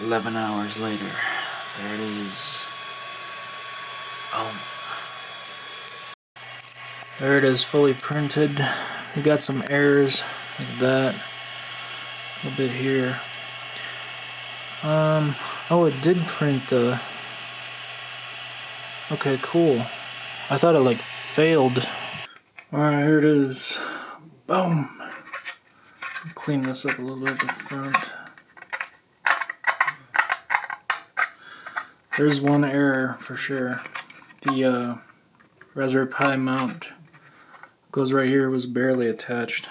11 hours later. There it is. Oh. There it is, fully printed. We got some errors like that. A little bit here. Oh, it did print the... Okay, cool. I thought it like failed. Alright, here it is. Boom. Clean this up a little bit at the front. There's one error for sure. The Raspberry Pi mount goes right here, was barely attached.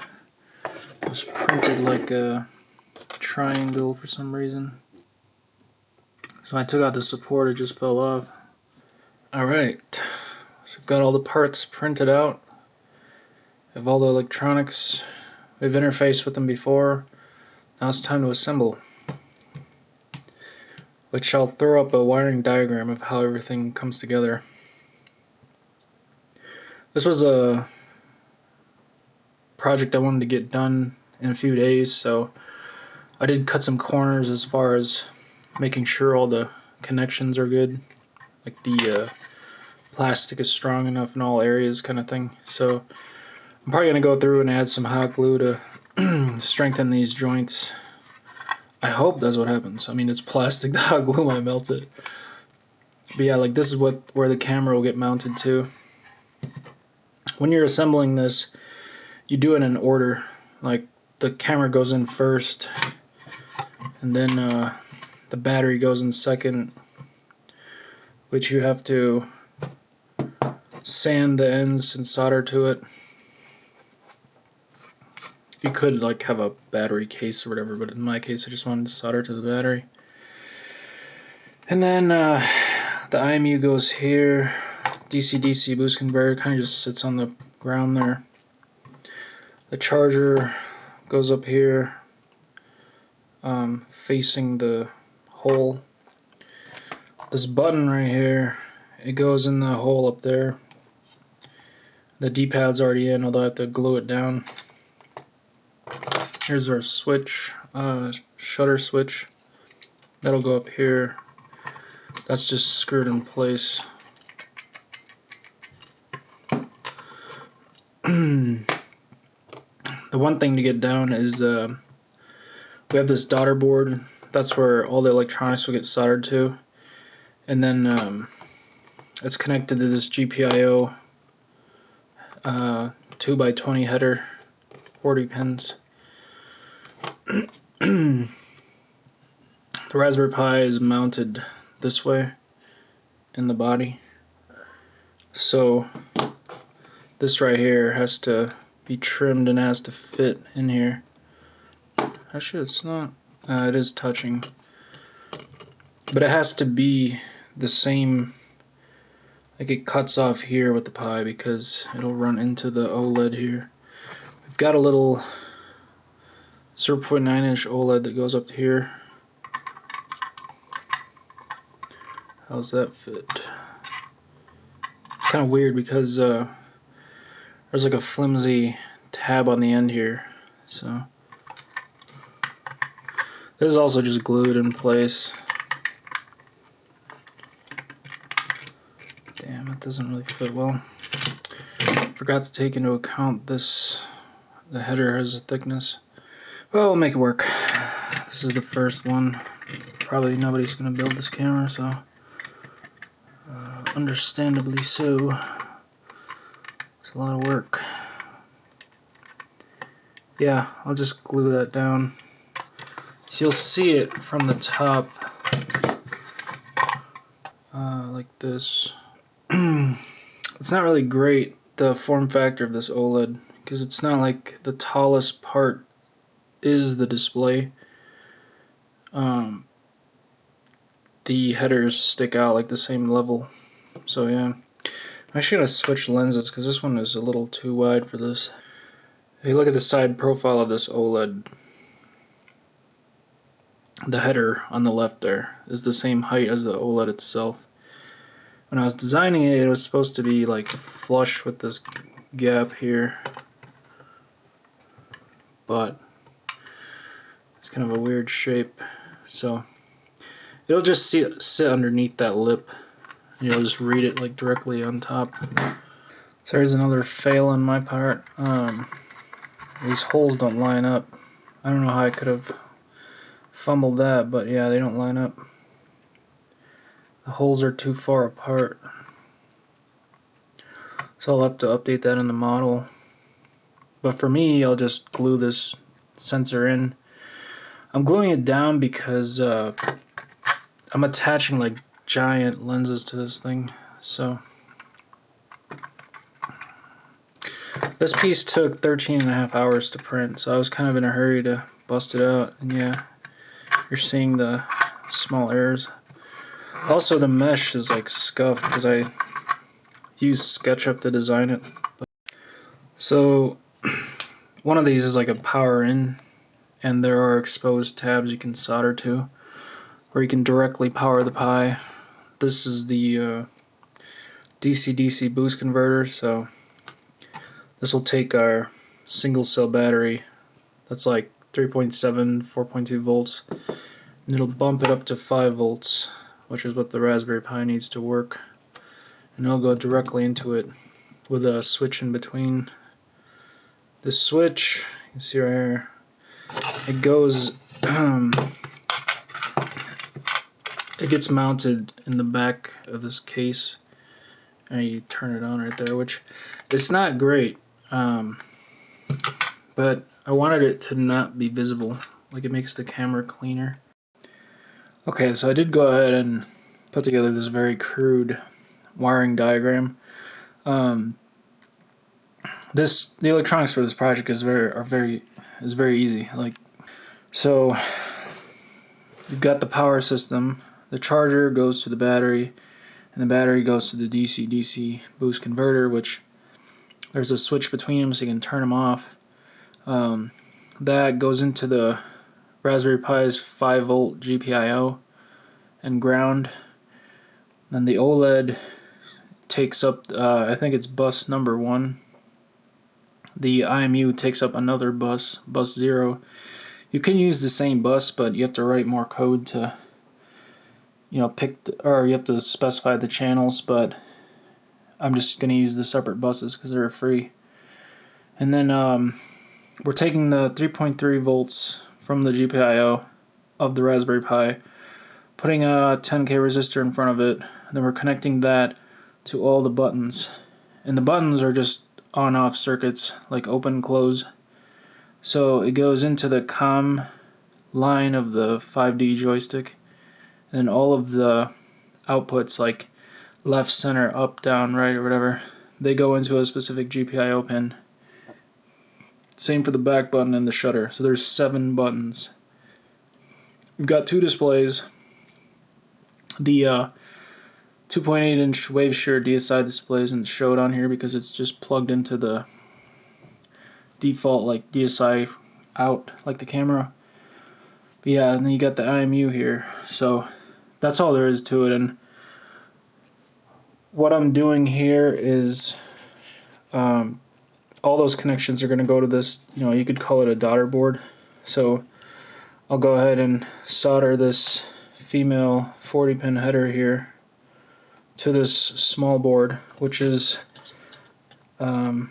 It was printed like a triangle for some reason. So when I took out the support, it just fell off. Alright, so I've got all the parts printed out. I have all the electronics. We've interfaced with them before. Now it's time to assemble. Which I'll throw up a wiring diagram of how everything comes together. This was a project I wanted to get done in a few days, so I did cut some corners as far as making sure all the connections are good. Like the plastic is strong enough in all areas kind of thing. So I'm probably going to go through and add some hot glue to strengthen these joints. I hope that's what happens. I mean, it's plastic, the hot glue might melt it. But yeah, like this is where the camera will get mounted to. When you're assembling this, you do it in order. Like the camera goes in first, and then the battery goes in second, which you have to sand the ends and solder to it. You could like have a battery case or whatever, but in my case I just wanted to solder to the battery. And then the IMU goes here. DC-DC boost converter kind of just sits on the ground there. The charger goes up here, facing the hole. This button right here, it goes in the hole up there. The D-pad's already in, although I have to glue it down. Here's our switch, shutter switch. That'll go up here. That's just screwed in place. The one thing to get down is we have this daughter board. That's where all the electronics will get soldered to. And then it's connected to this GPIO 2x20 header, 40 pins. The Raspberry Pi is mounted this way in the body. So this right here has to be trimmed and has to fit in here. Actually, it's not. It is touching. But it has to be the same. Like it cuts off here with the Pi because it'll run into the OLED here. We've got a little 0.9 inch OLED that goes up to here. How's that fit? It's kind of weird because there's like a flimsy tab on the end here. So this is also just glued in place. Damn, it doesn't really fit well. Forgot to take into account this. The header has a thickness. Well, we'll make it work. This is the first one. Probably nobody's gonna build this camera, so understandably so. It's a lot of work. Yeah, I'll just glue that down. So you'll see it from the top, like this. It's not really great, the form factor of this OLED, because it's not like the tallest part is the display. The headers stick out like the same level. So yeah, I'm actually gonna switch lenses because this one is a little too wide for this. If you look at the side profile of this OLED, the header on the left there is the same height as the OLED itself. When I was designing it, it was supposed to be like flush with this gap here, but it's kind of a weird shape. So it'll just sit underneath that lip. You'll just read it like directly on top. So there's another fail on my part. These holes don't line up. I don't know how I could have fumbled that, but yeah, they don't line up. The holes are too far apart. So I'll have to update that in the model. But for me, I'll just glue this sensor in. I'm gluing it down because I'm attaching like giant lenses to this thing. So this piece took 13.5 hours to print, so I was kind of in a hurry to bust it out. And yeah, you're seeing the small errors. Also, the mesh is like scuffed because I used SketchUp to design it. So one of these is like a power in, and there are exposed tabs you can solder to, where you can directly power the Pi. This is the DC-DC boost converter, so this will take our single cell battery that's like 3.7, 4.2 volts, and it'll bump it up to 5 volts, which is what the Raspberry Pi needs to work. And it'll go directly into it with a switch in between. This switch, you can see right here, it goes, it gets mounted in the back of this case, and you turn it on right there, which it's not great, but I wanted it to not be visible, like it makes the camera cleaner. Okay, so I did go ahead and put together this very crude wiring diagram. The electronics for this project is very easy. Like, so you've got the power system, the charger goes to the battery, and the battery goes to the DC-DC boost converter, which there's a switch between them so you can turn them off. That goes into the Raspberry Pi's 5-volt GPIO and ground. Then the OLED takes up, I think it's bus number 1. The IMU takes up another bus 0. You can use the same bus, but you have to write more code to, you have to specify the channels, but I'm just going to use the separate buses because they're free. And then we're taking the 3.3 volts from the GPIO of the Raspberry Pi, putting a 10K resistor in front of it, and then we're connecting that to all the buttons. And the buttons are just on-off circuits, like open, close. So it goes into the COM line of the 5D joystick, and all of the outputs, like left, center, up, down, right, or whatever, they go into a specific GPIO pin. Same for the back button and the shutter. So there's 7 buttons. We've got 2 displays. The 2.8-inch wave shear DSI display isn't showed on here because it's just plugged into the default like DSI out, like the camera. But yeah, and then you got the IMU here. So that's all there is to it. And what I'm doing here is all those connections are going to go to this, you could call it a daughter board. So I'll go ahead and solder this female 40-pin header here to this small board, which is about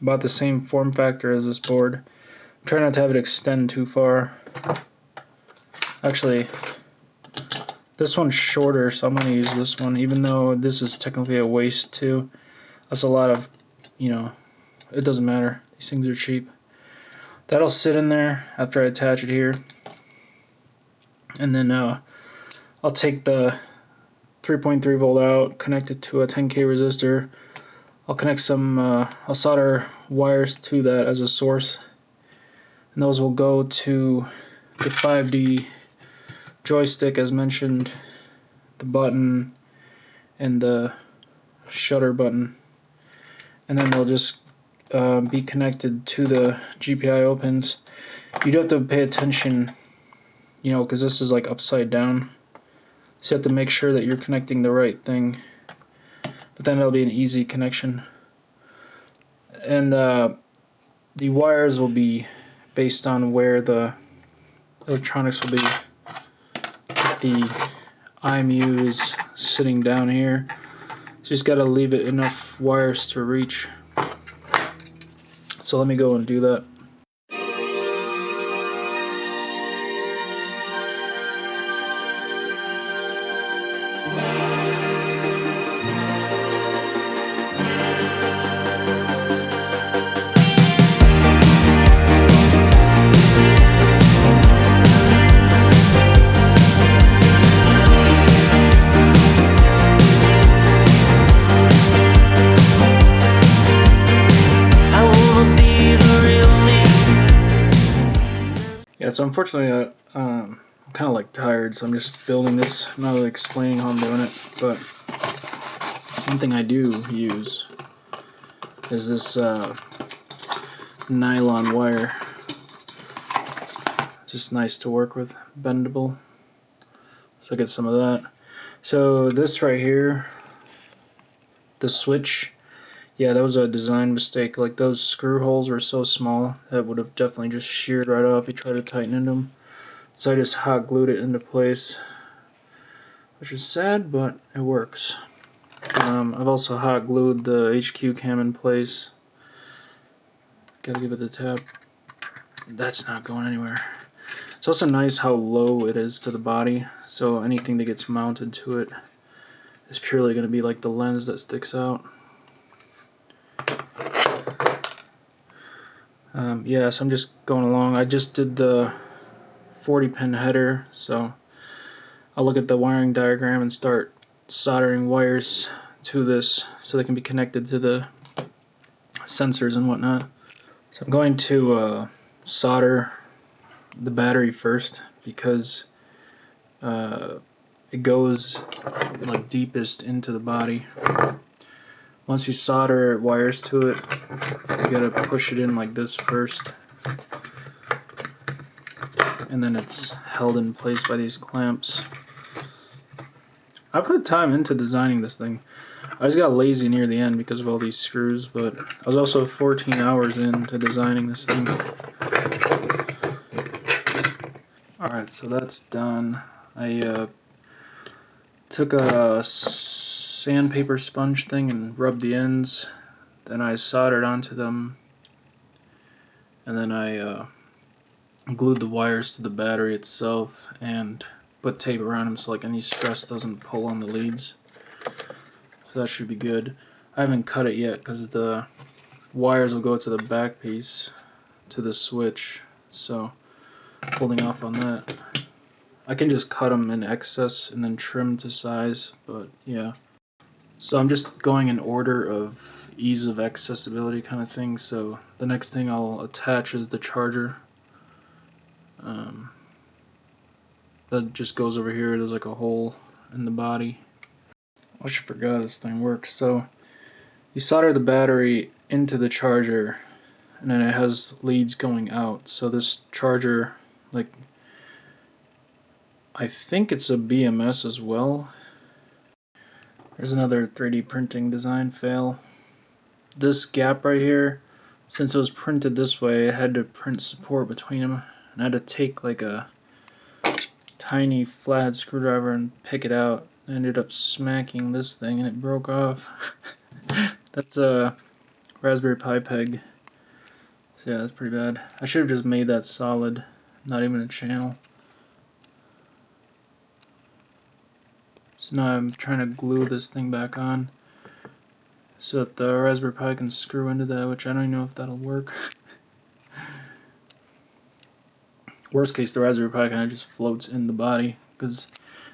the same form factor as this board. Try not to have it extend too far. Actually, this one's shorter, so I'm going to use this one, even though this is technically a waist too. That's a lot of, it doesn't matter. These things are cheap. That'll sit in there after I attach it here. And then I'll take the 3.3 volt out, connect it to a 10K resistor. I'll connect some, I'll solder wires to that as a source. And those will go to the 5D joystick as mentioned, the button, and the shutter button. And then they'll just be connected to the GPIO pins. You do have to pay attention, because this is like upside down. So you have to make sure that you're connecting the right thing. But then it'll be an easy connection. And the wires will be based on where the electronics will be. the IMU is sitting down here. Just gotta leave it enough wires to reach. So let me go and do that. Yeah, so unfortunately, I'm kind of like tired, so I'm just building this, I'm not really explaining how I'm doing it, but one thing I do use is this nylon wire. It's just nice to work with, bendable, so I get some of that. So this right here, the switch, yeah, that was a design mistake. Like, those screw holes were so small that would have definitely just sheared right off if you tried to tighten into them. So I just hot glued it into place, which is sad, but it works. I've also hot glued the HQ cam in place. Gotta give it the tap. That's not going anywhere. It's also nice how low it is to the body, so anything that gets mounted to it is purely going to be like the lens that sticks out. Yeah, so I'm just going along. I just did the 40-pin header, so I'll look at the wiring diagram and start soldering wires to this so they can be connected to the sensors and whatnot. So I'm going to solder the battery first because it goes like deepest into the body. Once you solder wires to it, you gotta push it in like this first, and then it's held in place by these clamps. I put time into designing this thing. I just got lazy near the end because of all these screws, but I was also 14 hours into designing this thing. Alright, so that's done. I took a sandpaper sponge thing and rubbed the ends, then I soldered onto them, and then I glued the wires to the battery itself and put tape around them so like any stress doesn't pull on the leads. So that should be good. I haven't cut it yet because the wires will go to the back piece to the switch, so holding off on that. I can just cut them in excess and then trim to size, but yeah. So I'm just going in order of ease of accessibility kind of thing. So the next thing I'll attach is the charger. That just goes over here. There's like a hole in the body. I should forgot this thing works. So you solder the battery into the charger, and then it has leads going out. So this charger, like, I think it's a BMS as well. There's another 3D printing design fail. This gap right here, since it was printed this way, I had to print support between them, and I had to take like a tiny flat screwdriver and pick it out. I ended up smacking this thing and it broke off. That's a Raspberry Pi peg. So yeah, that's pretty bad. I should have just made that solid, not even a channel. So now I'm trying to glue this thing back on so that the Raspberry Pi can screw into that, which I don't even know if that'll work. Worst case, the Raspberry Pi kind of just floats in the body because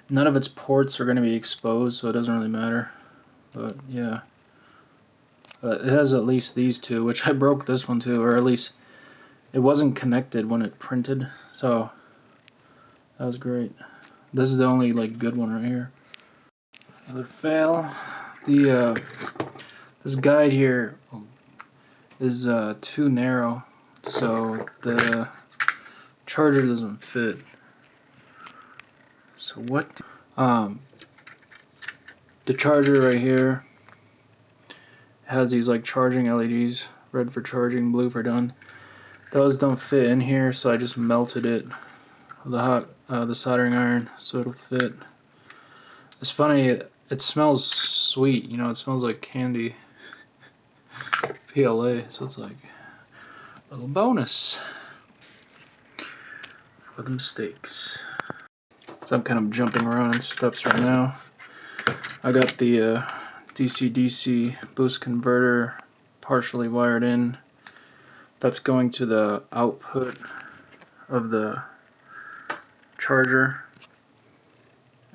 none of its ports are going to be exposed, so it doesn't really matter. But yeah, it has at least these two, which I broke this one too, or at least it wasn't connected when it printed, so that was great. This is the only like good one right here. Another fail. This guide here is too narrow, so the charger doesn't fit. So what? The charger right here has these like charging LEDs, red for charging, blue for done. Those don't fit in here, so I just melted it with a the soldering iron so it'll fit. It's funny, it smells sweet, you know, it smells like candy. PLA, so it's like a little bonus for the mistakes. So I'm kind of jumping around in steps right now. I got the DC-DC boost converter partially wired in. That's going to the output of the charger.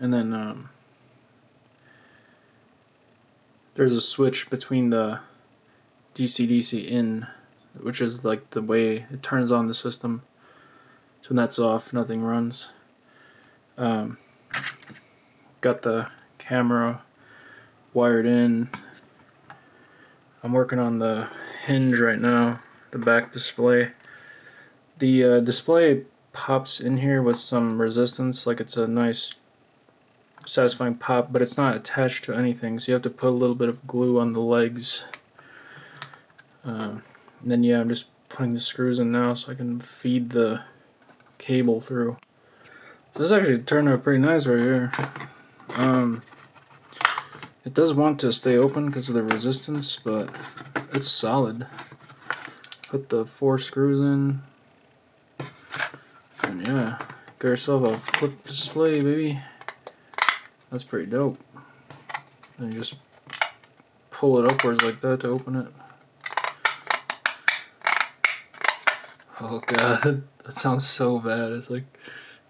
And then there's a switch between the DC-DC in, which is like the way it turns on the system. So when that's off, nothing runs. Got the camera wired in. I'm working on the hinge right now, the back display. The display pops in here with some resistance, like it's a nice satisfying pop, but it's not attached to anything, so you have to put a little bit of glue on the legs. And then yeah, I'm just putting the screws in now so I can feed the cable through. So this actually turned out pretty nice right here. It does want to stay open because of the resistance, but it's solid. Put the 4 screws in, and yeah, got yourself a flip display, baby. That's pretty dope. And you just pull it upwards like that to open it. Oh god, that sounds so bad. It's like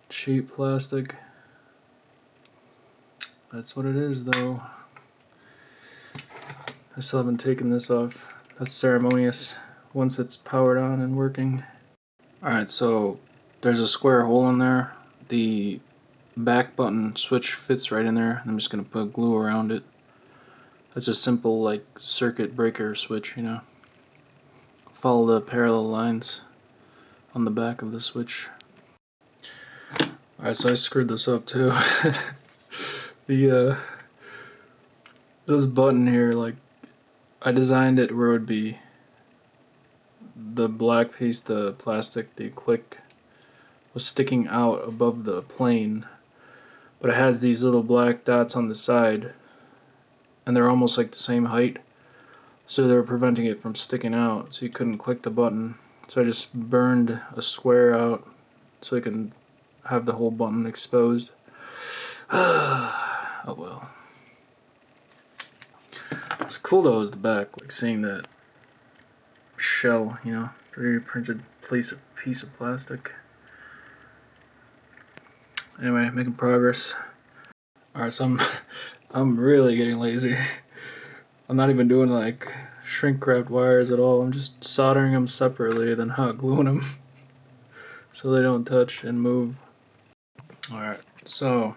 cheap plastic. That's what it is though. I still haven't taken this off. That's ceremonious once it's powered on and working. Alright, so there's a square hole in there. The back button switch fits right in there. I'm just going to put glue around it. That's a simple like circuit breaker switch, you know. Follow the parallel lines on the back of the switch. Alright, so I screwed this up too. This button here, like, I designed it where it would be the black piece, the plastic, the click was sticking out above the plane, but it has these little black dots on the side, and they're almost like the same height, so they were preventing it from sticking out, so you couldn't click the button. So I just burned a square out so I can have the whole button exposed. Oh well. What's cool though is the back, like seeing that shell, you know, 3D printed piece of plastic. Anyway, making progress. Alright, so I'm really getting lazy. I'm not even doing like shrink wrapped wires at all. I'm just soldering them separately, then hot gluing them so they don't touch and move. Alright, so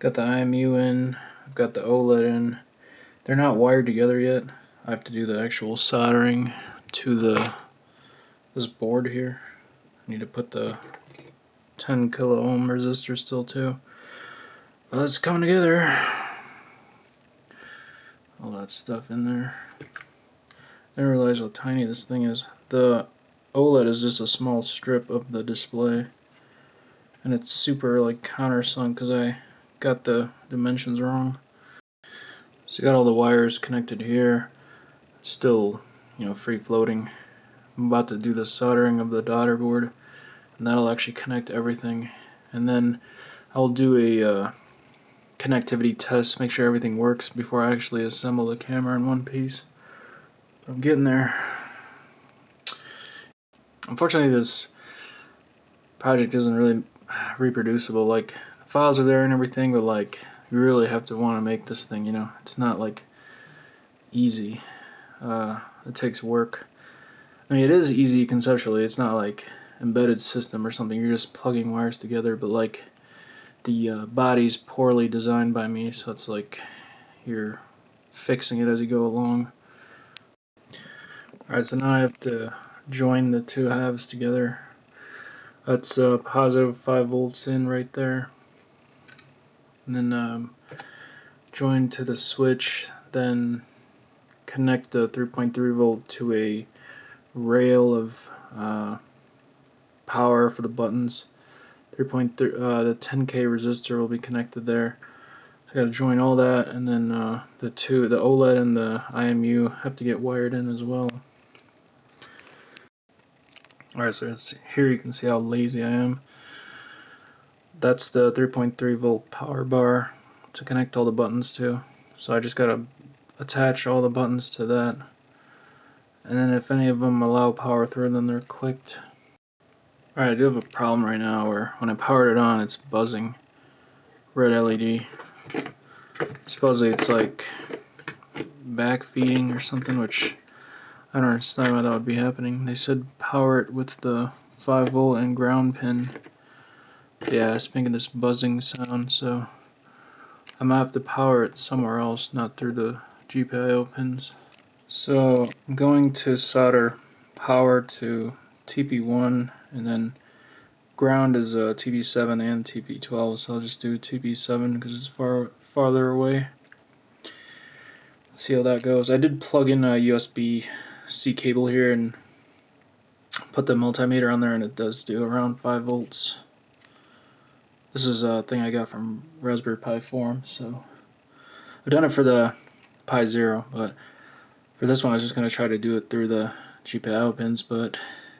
got the IMU in, I've got the OLED in. They're not wired together yet. I have to do the actual soldering to this board here. I need to put the 10 kilo ohm resistor still too. But it's coming together. All that stuff in there. I didn't realize how tiny this thing is. The OLED is just a small strip of the display, and it's super like countersunk because I got the dimensions wrong. So you got all the wires connected here, still, you know, free floating. I'm about to do the soldering of the daughter board, and that'll actually connect everything. And then I'll do a connectivity test, make sure everything works before I actually assemble the camera in one piece. But I'm getting there. Unfortunately, this project isn't really reproducible. Like, the files are there and everything, but like, you really have to want to make this thing, you know. It's not like easy. It takes work. I mean, it is easy conceptually. It's not like embedded system or something. You're just plugging wires together, but like the body's poorly designed by me, so it's like you're fixing it as you go along. Alright, so now I have to join the two halves together. That's positive 5 volts in right there. And then join to the switch, then connect the 3.3 volt to a rail of power for the buttons. the 10K resistor will be connected there. So I got to join all that, and then the OLED and the IMU have to get wired in as well. Alright, so here you can see how lazy I am. That's the 3.3 volt power bar to connect all the buttons to. So I just got to attach all the buttons to that. And then if any of them allow power through, then they're clicked. Alright, I do have a problem right now where when I powered it on, it's buzzing. Red LED. Supposedly it's like backfeeding or something, which I don't understand why that would be happening. They said power it with the 5 volt and ground pin. Yeah, it's making this buzzing sound, so I'm gonna have to power it somewhere else, not through the GPIO pins. So I'm going to solder power to TP1, and then ground is TP7 and TP12, so I'll just do TP7 because it's farther away. See how that goes. I did plug in a USB-C cable here and put the multimeter on there, and it does do around 5 volts. This is a thing I got from Raspberry Pi Forum, so I've done it for the Pi Zero, but for this one I was just going to try to do it through the GPIO pins, but it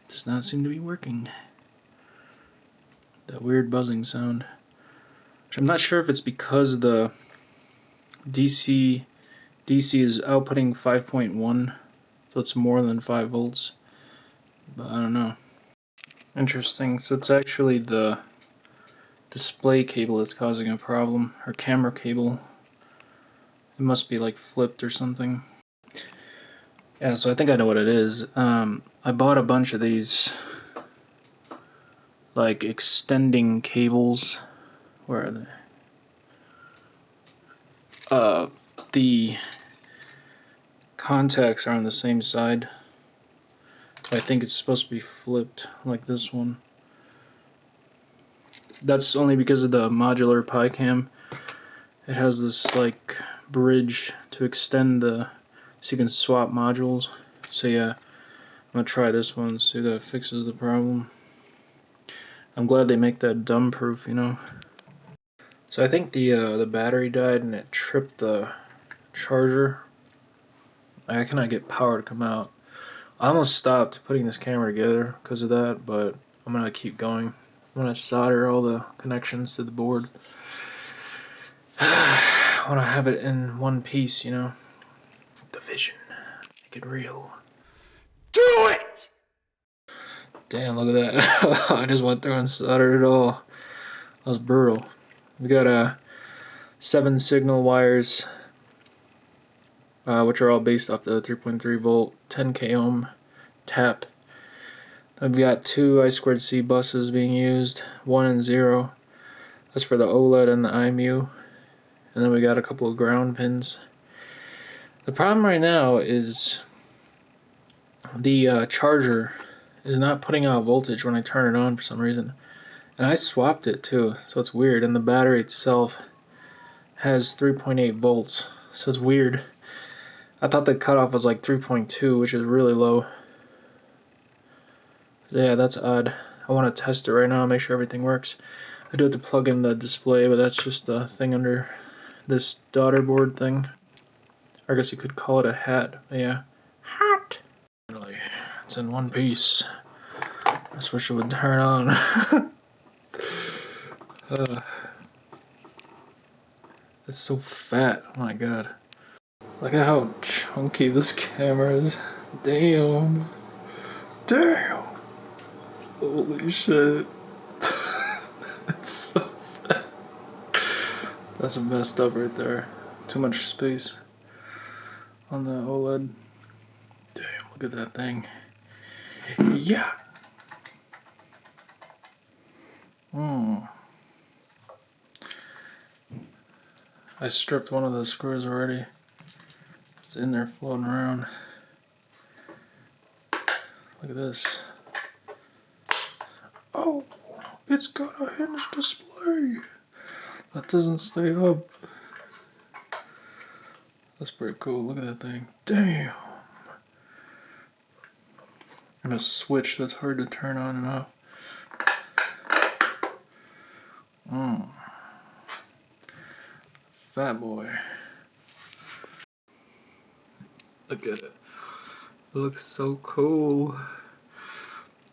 does not seem to be working. That weird buzzing sound. Which I'm not sure if it's because the DC is outputting 5.1, so it's more than 5 volts, but I don't know. Interesting, so it's actually the display cable that's causing a problem, or camera cable. It must be like flipped or something. Yeah, so I think I know what it is. I bought a bunch of these like extending cables. Where are they? The contacts are on the same side. I think it's supposed to be flipped like this one. That's only because of the modular Pi Cam. It has this like bridge to extend so you can swap modules. So yeah, I'm gonna try this one, see if that fixes the problem. I'm glad they make that dumb proof, you know. So I think the battery died and it tripped the charger. I cannot get power to come out. I almost stopped putting this camera together because of that, but I'm gonna keep going. I'm gonna solder all the connections to the board. I want to have it in one piece, you know. The vision. Make it real. Do it! Damn, look at that. I just went through and soldered it all. That was brutal. We got 7 signal wires, which are all based off the 3.3 volt 10K ohm tap. I've got 2 I2C buses being used, 1 and 0. That's for the OLED and the IMU. And then we got a couple of ground pins. The problem right now is the charger is not putting out voltage when I turn it on for some reason. And I swapped it too, so it's weird. And the battery itself has 3.8 volts, so it's weird. I thought the cutoff was like 3.2, which is really low. Yeah, that's odd. I want to test it right now, make sure everything works. I do have to plug in the display, but that's just a thing under this daughter board thing. Or I guess you could call it a hat. Yeah. Hat! Finally, it's in one piece. I just wish it would turn on. It's so fat. Oh my god. Look at how chunky this camera is. Damn. Damn. Holy shit. That's so fat. That's messed up right there. Too much space on the OLED. Damn, look at that thing. Yeah. I stripped one of the screws already. It's in there floating around. Look at this. Oh, it's got a hinge display. That doesn't stay up. That's pretty cool. Look at that thing. Damn. And a switch that's hard to turn on and off. Fat boy. Look at it. It looks so cool.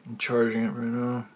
I'm charging it right now.